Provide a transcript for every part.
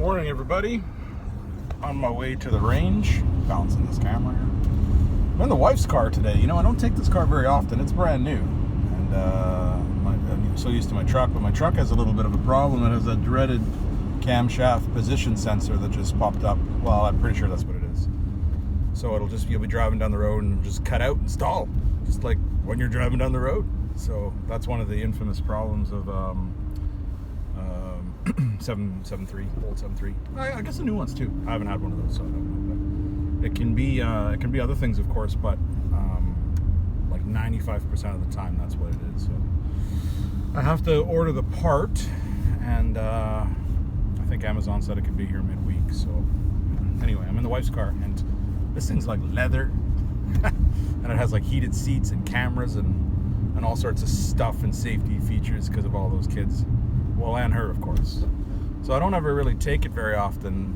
Morning, everybody. On my way to the range, balancing this camera here. I'm in the wife's car today. You know, I don't take this car very often. It's brand new, and I'm so used to my truck. But my truck has a little bit of a problem. It has a dreaded camshaft position sensor that just popped up. Well, I'm pretty sure that's what it is. So you'll be driving down the road and just cut out and stall, just like when you're driving down the road. So that's one of the infamous problems of 773, old 73. I guess the new ones too. I haven't had one of those, so I don't know. But it can be other things, of course, but like 95% of the time, that's what it is. So I have to order the part, and I think Amazon said it could be here midweek. So anyway, I'm in the wife's car, and this thing's like leather, and it has like heated seats and cameras and all sorts of stuff and safety features because of all those kids. Well, and her, of course. So I don't ever really take it very often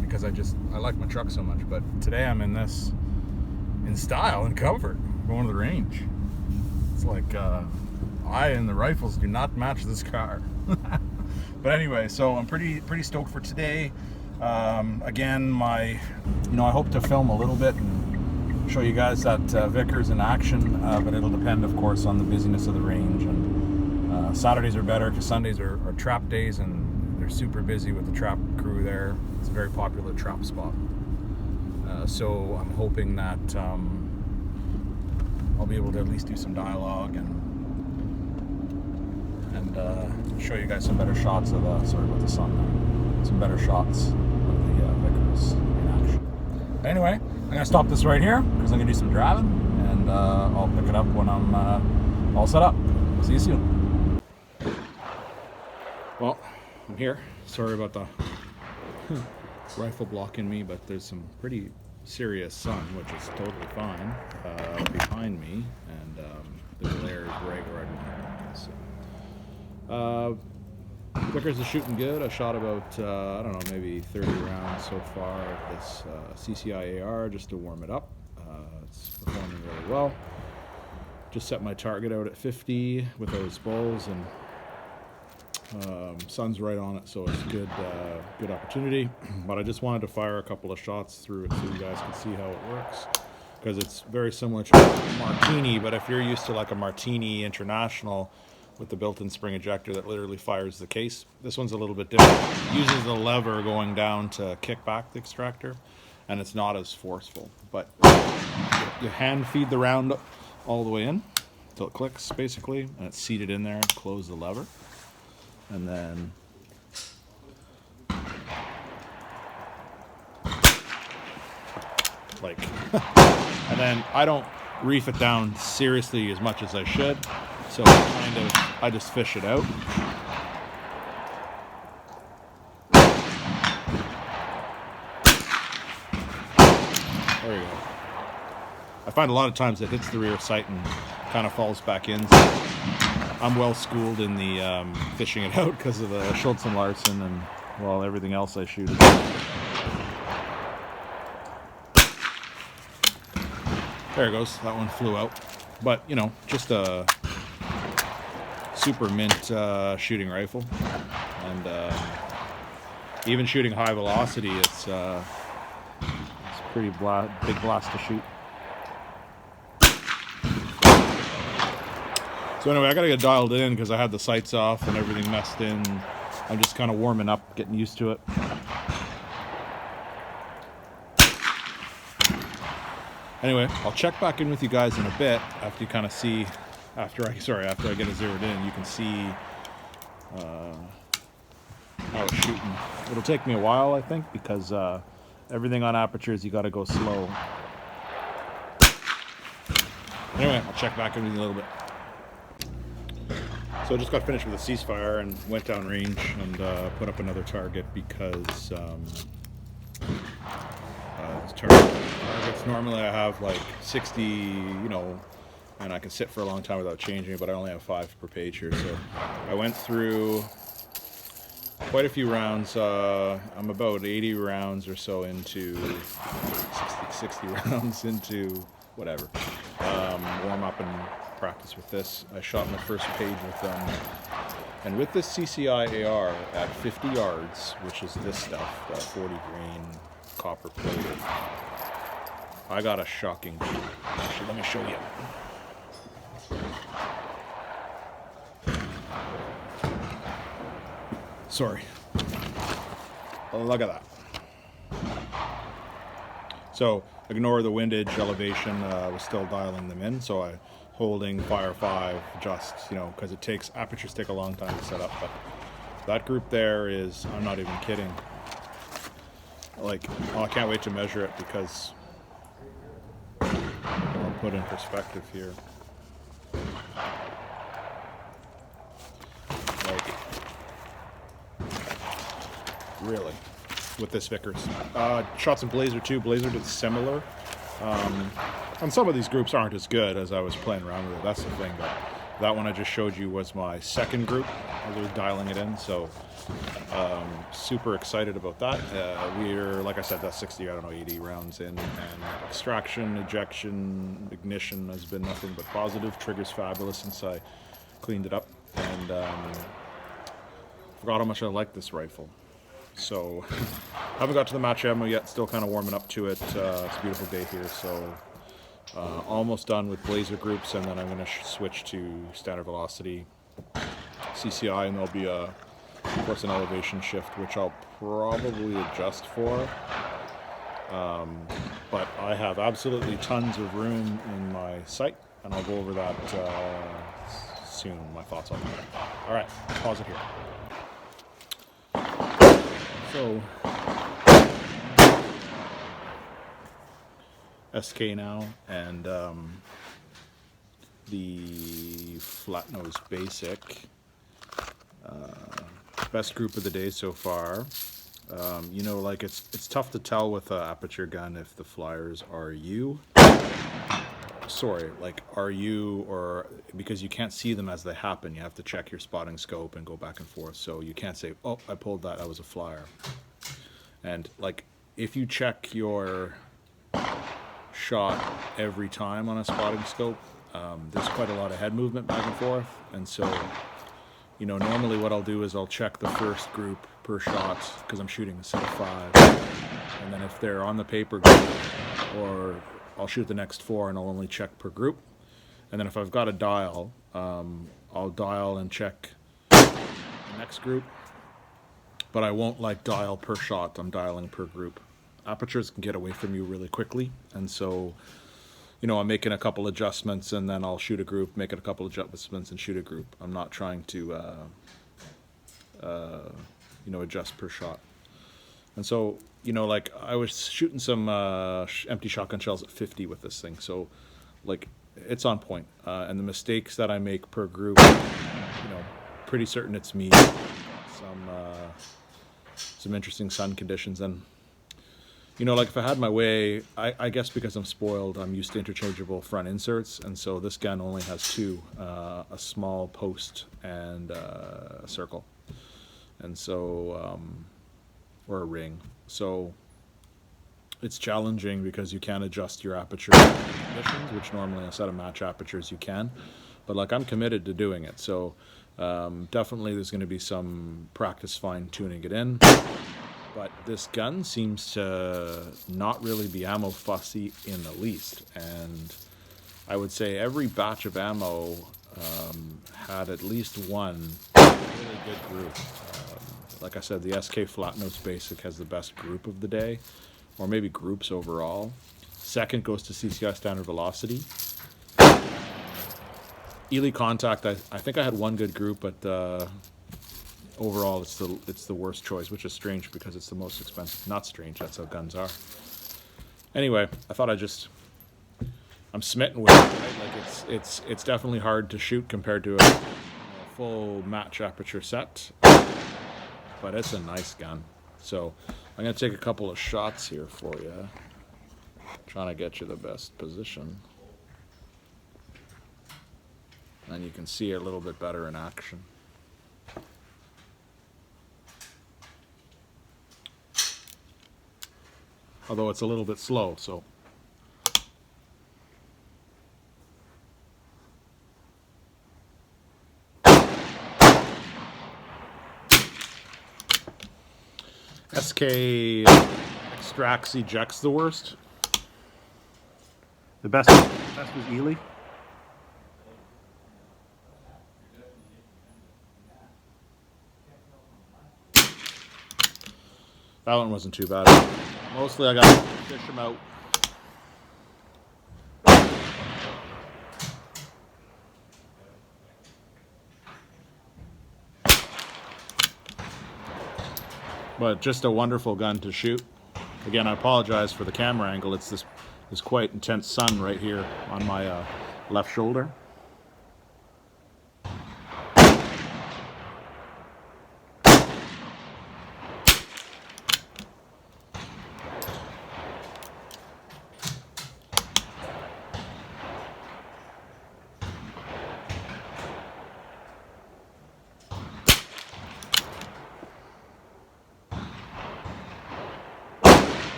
because I like my truck so much. But today I'm in this in style and comfort, going to the range. It's like I and the rifles do not match this car. But anyway, so I'm pretty stoked for today. Again, I hope to film a little bit and show you guys that Vickers in action, but it'll depend, of course, on the busyness of the range. And Saturdays are better because Sundays are trap days, and they're super busy with the trap crew there. It's a very popular trap spot. So I'm hoping that I'll be able to at least do some dialogue and show you guys some better shots of sorry about the sun there. Some better shots of the Vickers in action. Anyway, I'm gonna stop this right here because I'm gonna do some driving, and I'll pick it up when I'm all set up. See you soon. Well, I'm here. Sorry about the rifle blocking me, but there's some pretty serious sun, which is totally fine, behind me, and the glare is right where I want it. So, Vickers is shooting good. I shot about, I don't know, maybe 30 rounds so far of this CCI AR just to warm it up. It's performing really well. Just set my target out at 50 with those balls, and sun's right on it, so it's good opportunity. But I just wanted to fire a couple of shots through it so you guys can see how it works, because it's very similar to a Martini. But if you're used to like a Martini International with the built-in spring ejector that literally fires the case, this one's a little bit different. It uses the lever going down to kick back the extractor, and it's not as forceful. But you hand feed the round all the way in until it clicks, basically, and it's seated in there. Close the lever, and then like and then I don't reef it down seriously as much as I should, so I just fish it out. There you go. I find a lot of times it hits the rear sight and kind of falls back in. So I'm well schooled in the fishing it out because of the Schultz and Larson and, well, everything else I shoot. There it goes. That one flew out. But, you know, just a super mint shooting rifle. And even shooting high velocity, it's pretty big blast to shoot. So anyway, I gotta get dialed in because I had the sights off and everything messed in. I'm just kind of warming up, getting used to it. Anyway, I'll check back in with you guys in a bit after you kind of see, after I get it zeroed in, you can see how it's shooting. It'll take me a while, I think, because everything on apertures you got to go slow. Anyway, I'll check back in with you in a little bit. So I just got finished with a ceasefire and went down range and put up another target because targets, normally I have like 60, you know, and I can sit for a long time without changing it, but I only have 5 per page here. So I went through quite a few rounds. I'm about 80 rounds or so into 60 rounds into whatever. Warm up and practice with this. I shot my first page with And with this CCI AR at 50 yards, which is this stuff, that 40 grain copper plated, I got a shocking view. Actually, let me show you. Sorry. Look at that. So ignore the windage elevation. Was still dialing them in, so I holding fire 5 just, because it takes apertures take a long time to set up. But that group there is, I'm not even kidding. Like, I can't wait to measure it because I'll put in perspective here. Like, really, with this Vickers. Shot some Blazer too. Blazer did similar. And some of these groups aren't as good as I was playing around with it. That's the thing. But that one I just showed you was my second group. I was dialing it in, so super excited about that. We're, like I said, that's 60, 80 rounds in, and extraction, ejection, ignition has been nothing but positive. Trigger's fabulous since I cleaned it up, and forgot how much I like this rifle. So, haven't got to the match ammo yet, still kind of warming up to it. It's a beautiful day here, so almost done with Blazer groups, and then I'm going to switch to standard velocity CCI, and there'll be, of course, an elevation shift, which I'll probably adjust for. But I have absolutely tons of room in my sight, and I'll go over that soon, my thoughts on that. All right, pause it here. So, SK now, and the flat nose basic, best group of the day so far. Like it's tough to tell with an aperture gun if the flyers are you. Sorry, like are you, or because you can't see them as they happen, you have to check your spotting scope and go back and forth. So you can't say, oh, I pulled that was a flyer. And like if you check your shot every time on a spotting scope, there's quite a lot of head movement back and forth, and so normally what I'll do is I'll check the first group per shot because I'm shooting a set of 5, and then if they're on the paper group, or I'll shoot the next 4 and I'll only check per group, and then if I've got a dial, I'll dial and check the next group, but I won't like dial per shot. I'm dialing per group. Apertures can get away from you really quickly, and so I'm making a couple adjustments and then I'll shoot a group, make it a couple adjustments and shoot a group. I'm not trying to adjust per shot. And so like I was shooting some empty shotgun shells at 50 with this thing, so like it's on point. And the mistakes that I make per group, pretty certain it's me. Some interesting sun conditions, and like if I had my way, I guess because I'm spoiled, I'm used to interchangeable front inserts, and so this gun only has 2, a small post and a circle, and so, or a ring. So it's challenging because you can't adjust your aperture conditions, which normally on a set of match apertures you can, but like I'm committed to doing it. So definitely there's going to be some practice fine-tuning it in. But this gun seems to not really be ammo fussy in the least, and I would say every batch of ammo had at least one really good group. Like I said, the SK Flat Nose Basic has the best group of the day, or maybe groups overall. Second goes to CCI Standard Velocity. Ely Contact, I think I had one good group, but overall, it's the worst choice, which is strange because it's the most expensive. Not strange, that's how guns are. Anyway, I thought I'm smitten with it. Right? Like it's definitely hard to shoot compared to a full match aperture set, but it's a nice gun. So I'm gonna take a couple of shots here for you, trying to get you the best position, and you can see it a little bit better in action. Although it's a little bit slow, so. 6K extracts, ejects the worst. The best was Ely. That one wasn't too bad. Mostly I got to fish them out. But just a wonderful gun to shoot. Again, I apologize for the camera angle. It's this quite intense sun right here on my left shoulder.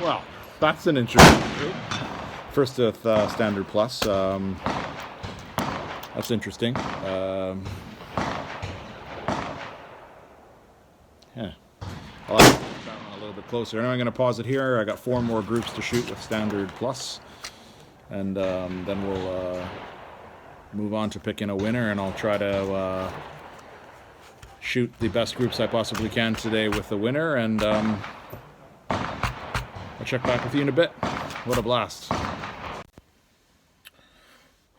Well, that's an interesting group. First with Standard Plus. That's interesting. Yeah. I'll have to look at that one a little bit closer. Anyway, I'm going to pause it here. I got 4 more groups to shoot with Standard Plus. And then we'll move on to picking a winner, and I'll try to shoot the best groups I possibly can today with the winner, and I'll check back with you in a bit. What a blast.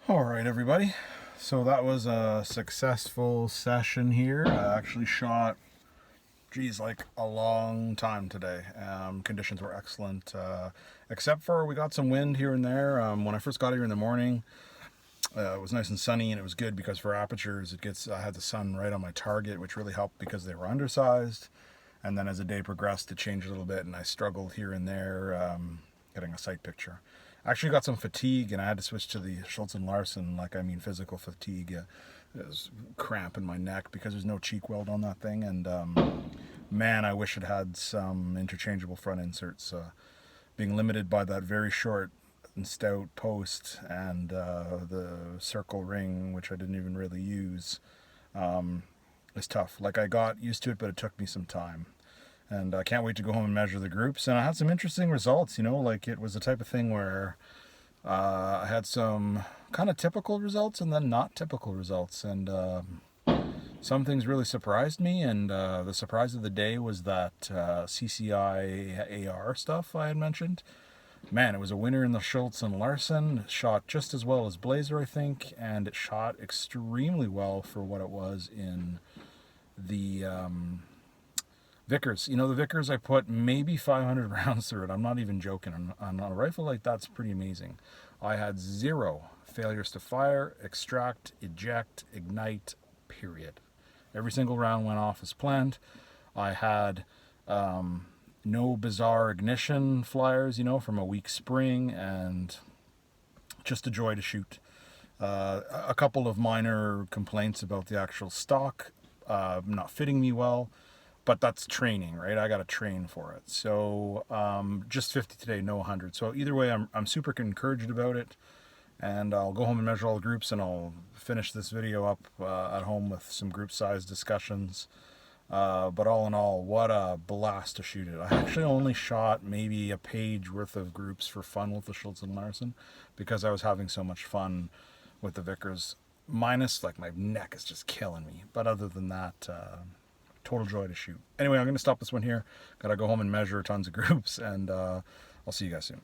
All right, everybody. So that was a successful session here. I actually shot, geez, like a long time today. Conditions were excellent, except for we got some wind here and there. When I first got here in the morning, it was nice and sunny, and it was good because for apertures, I had the sun right on my target, which really helped because they were undersized. And then as the day progressed, it changed a little bit, and I struggled here and there getting a sight picture. I actually got some fatigue, and I had to switch to the Schultz & Larsen, like I mean physical fatigue. It was cramp in my neck because there's no cheek weld on that thing, and man, I wish it had some interchangeable front inserts. Being limited by that very short and stout post and the circle ring, which I didn't even really use, is tough. Like, I got used to it, but it took me some time. And I can't wait to go home and measure the groups. And I had some interesting results, you know, like it was the type of thing where I had some kind of typical results and then not typical results. And some things really surprised me. And the surprise of the day was that CCI AR stuff I had mentioned. Man, it was a winner in the Schultz & Larsen. It shot just as well as Blazer, I think. And it shot extremely well for what it was in the Vickers. You know, the Vickers, I put maybe 500 rounds through it. I'm not even joking. On a rifle like that's pretty amazing. I had 0 failures to fire, extract, eject, ignite, period. Every single round went off as planned. I had no bizarre ignition flyers, you know, from a weak spring, and just a joy to shoot. A couple of minor complaints about the actual stock not fitting me well. But that's training, right? I got to train for it. So just 50 today, no 100. So either way, I'm super encouraged about it. And I'll go home and measure all the groups, and I'll finish this video up at home with some group size discussions. But all in all, what a blast to shoot it. I actually only shot maybe a page worth of groups for fun with the Schultz & Larsen because I was having so much fun with the Vickers. Minus, like, my neck is just killing me. But other than that, total joy to shoot. Anyway, I'm going to stop this one here. Got to go home and measure tons of groups, and I'll see you guys soon.